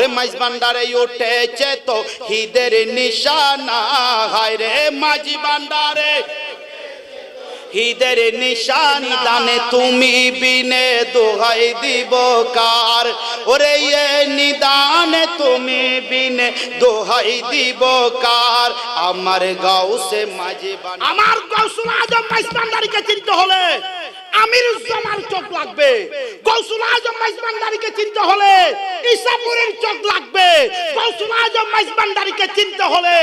মাঝ ভান্ডারে উঠেছে তো হিদের নিশানা হায় রে মাঝ ভান্ডারে হিদের নিশানি দানে তুমি বিনে দোহাই দিব কার ওরে এ নিদানে তুমি বিনে দোহাই দিব কার আমার গাউসে মাঝে আমার গাউসুল আজম মাইজ ভান্ডারীকে চিনতে হলে আমিরুজ্জামান চোখ লাগবে গাউসুল আজম মাইজ ভান্ডারীকে চিনতে হলে ইসাপুরের চোখ লাগবে গাউসুল আজম মাইজ ভান্ডারীকে চিনতে হলে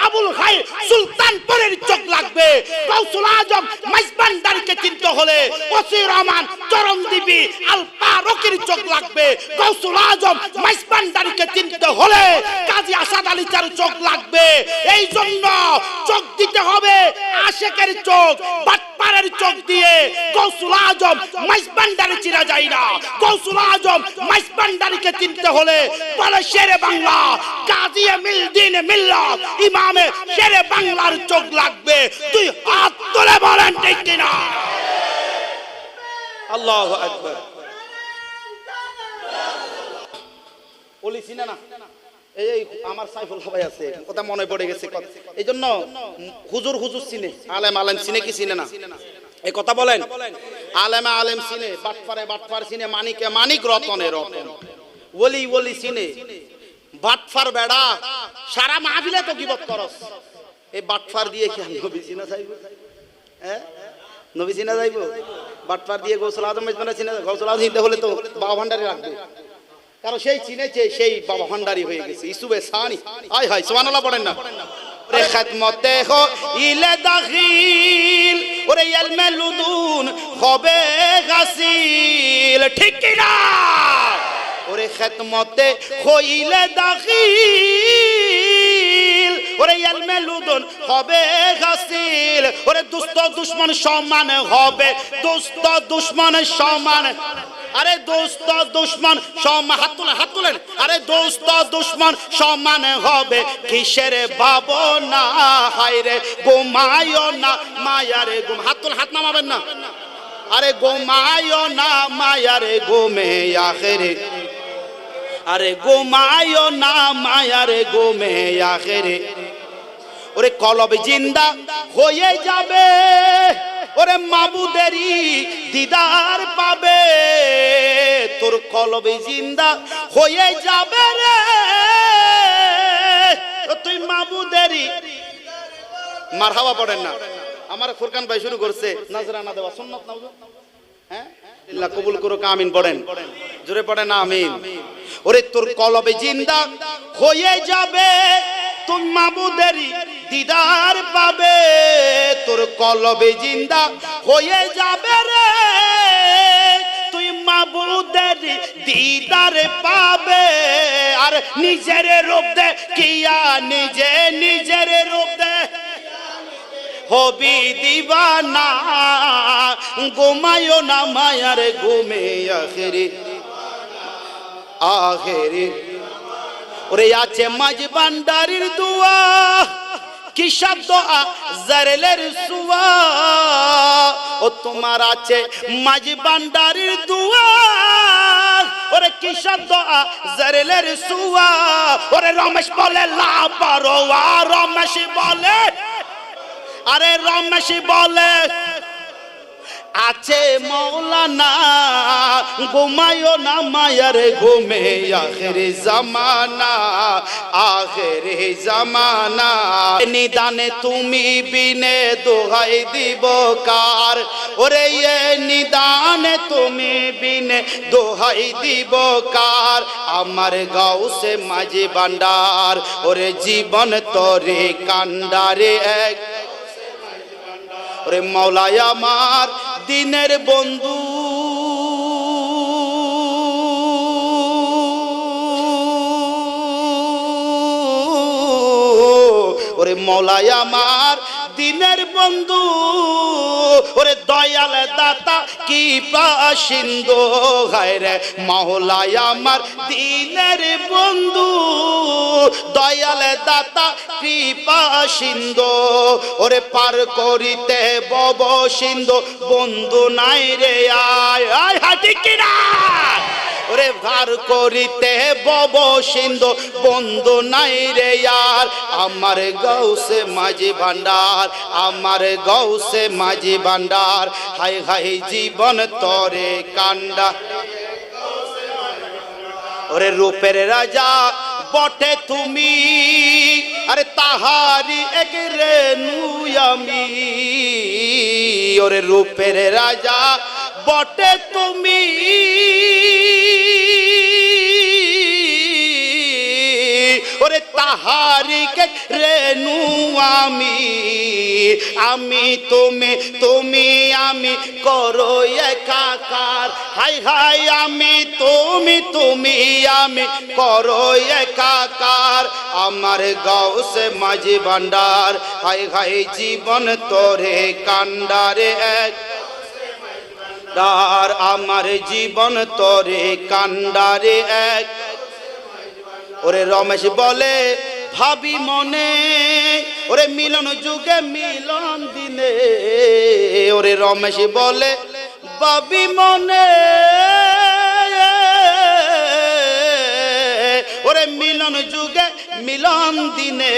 আবুল খায়ের সুলতানপুরের চোখ লাগবে গাউসুল আজম মাইজ ভান্ডারীকে চিনতে হলে ওসি রহমান চরমদ্বীপী আল ফারুকের চোখ লাগবে গাউসুল আজম মাইজ ভান্ডারীকে চিনতে হলে কাজী আসাদ আলী চার চোখ লাগবে এই জন্য চোখ দিতে হবে আশেকের চোখ বাটপাড়ের চোখ দিয়ে গাউসুল আজম মাইজ ভান্ডারী চিনা যায় না গাউসুল আজম মাইজ ভান্ডারীকে চিনতে হলে বলে শেরে বাংলা কাজী মিলদিন মিল্লাত ইমামে শেরে বাংলার চোখ লাগবে তুই হাত তুলে বলেন ঠিক কিনা আল্লাহু আকবার বলি চিনা না এই আমার সাইফুল সবাই আছে কথা মনে পড়ে গেছে এইজন্য হুজুর হুজুর চিনে আলেম আলেম চিনে কি চিনে না এই কথা বলেন আলেমে আলেম চিনে বাটপারে বাটপার চিনে মানিকে মানিক রতনে রতন ওলি ওলি চিনে বাটপার বেড়া সারা মাহফিলে তো গীবত করস এই বাটপার দিয়ে কি নবী চিনা যাইব হ্যাঁ নবী চিনা যাইব বাটপার দিয়ে গাউসুল আজম মেজবানা চিনা গাউসুল আজম চিনতে হলে তো বাবা ভান্ডারী রাখবে কারণ সেই চিনেছে সেই বাবা ভান্ডারী হয়ে গেছে ইসুবে সানি আয় হায় সুবহানাল্লাহ পড়েন না রে খিদমতে হো ইলে দাখিল ওরে ইলমে লুদুন হবে গাসিল ঠিক কি না ওরে খিদমতে হইলে দাখিল ওরে ইলমে লুদুন হবে গাসিল ওরে দুষ্ট দুশমন সমান হবে দুষ্ট দুশমন সমান আরে দোস্ত দুশমন সমান হাত তুলেন আরে দোস্ত দুশমন সমান হবে কিসের ভাবনা হায় রে ঘুমায়ো না মায়ারে ঘুম হাত নামাবেন না আরে ঘুমায়ো না মায়ারে ঘুমে আখেরে আরে ঘুমায়ো না মায়ারে ঘুমে আখেরে ওরে কলব জিন্দা হয়ে যাবে ওরে মাবুদেরই দিদার পাবে তোর কলবে জিন্দা হয়ে যাবে রে তুই মাবুদেরই মারহাবা পড়েন না আমার ফুরকান ভাই শুরু করছে নাজরানা দেওয়া সুন্নাত না হ্যাঁ আল্লাহ কবুল করুক আমিন পড়েন জোরে পড়েন আমিন ওরে তোর কলবে জিন্দা হয়ে যাবে তুই মাবুদেরই দিদার পাবে তোর কলবে জিন্দা হয়ে যাবে রে তুই মাবুদের দিদার পাবে আর নিজের রূপ দে কিয়া নিজে নিজের রূপ দে হবি দিবানা ঘুমায়ো না মায়ার ঘুমে আখেরি আখেরি ওরে আছে মাঝ ভান্ডারীর দোয়া কি শব্দ জারেলের সুয়া ও তোমার আছে মাঝ ভান্ডারীর দোয়া ওরে কি শব্দ জারেলের সুয়া ওরে রমেশ বলে লাপারোয়া রমেশ বলে আরে রমেশ বলে আছে মৌলানা ঘুমায়ো না মায়ার ঘুমে আখেরি জামানা আখেরি জামানা নিদানে তুমি বিনে দোহাই দিব কার ওরে এ নিদানে তুমি বিনে দোহাই দিব কার আমার গাউসে মাঝে ভান্ডার ওরে জীবন তরে কান্ডারে এক ওরে মাওলায় আমার দিনের বন্ধু ওরে মাওলায় আমার দিনের বন্ধু ওরে দয়াল দাতা কি পাশিন্দো হায় রে মাওলায় আমার দিনের বন্ধু দয়াল দাতা কৃপা সিন্ধু ওরে পার করিতে বব সিন্ধু বন্ধু নাই রে আয় আয় হাটি কিনা ওরে ধার করিতে বব সিন্ধু বন্ধু নাই রে ইয়ার আমার গৌসে মাঝি ভান্ডার আমার গৌসে মাঝি ভান্ডার হাই হাই জীবন তরে কান্ডা ওরে রূপের রাজা বটে তুমি আরে তাহারি এক রেণু আমি ওরে রূপের রাজা বটে তুমি ওরে তাহারি এক রেণু আমি আমি তুমি তুমি আমি করো একাকার হাই হাই আমি তুমি তুমি আমি করো একাকার আমার গৌসে মাঝি ভান্ডার হাই হাই জীবন তোরে কান্ডারে এক দার আমার জীবন তোরে কান্ডারে এক ওরে রমেশ বলে ভাবি মনে ওরে মিলন যুগে মিলন দিনে ওরে রমেশ বলে ভাবি মনে ওরে মিলন যুগে মিলন দিনে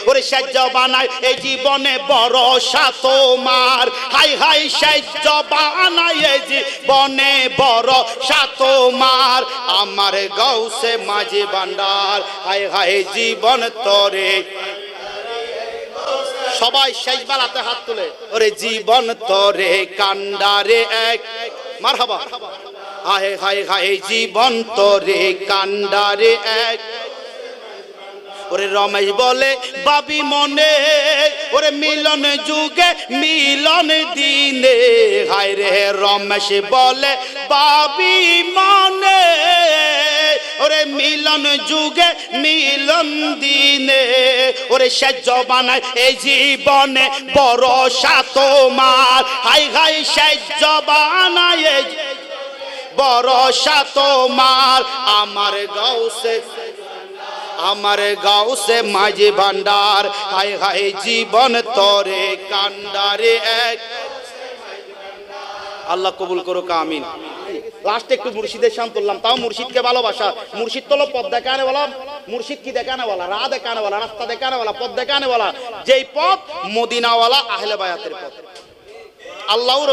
ওরে সাজ্য বানায় এই জীবনে ভরসা তোমার হাই হাই সাজ্য বানায় এই জীবনে ভরসা তোমার আমার গৌসে মাঝি ভান্ডার হাই হাই জীবন তরে সবাই শেষ বেলাতে হাত তুলে ওরে জীবন তরে কান্ডারে এক মারহাবা হায় হায় হায় জীবন তরে কান্ডারে এক ওরে রমেশ বলে বাবি মনে ওরে মিলন যুগে মিলন দিনে হায় রে রমেশ বলে বাবি মনে ওরে মিলন যুগে মিলন দিনে ওরে সাজ্য বানায় এই জীবনে ভরসা তোমার হাই হাই সাজ্য বানায় ভরসা তোমার আমার গৌসে মাঝি ভান্ডার হাই হাই জীবন তরে কান্ডারে এক আল্লাহ কবুল করুক আমিন লাস্টে একটু মুর্শিদের শান তুললাম তাও মুর্শিদকে ভালোবাসা মুর্শিদ তো পথ দেখানে বলা মুর্শিদ কি দেখানে বলা রাহ দেখানে বলা রাস্তা দেখানে বলা পথ দেখানে বলা যেই পথ মদিনাওয়ালা আহলে বায়াতের পথ আল্লাহর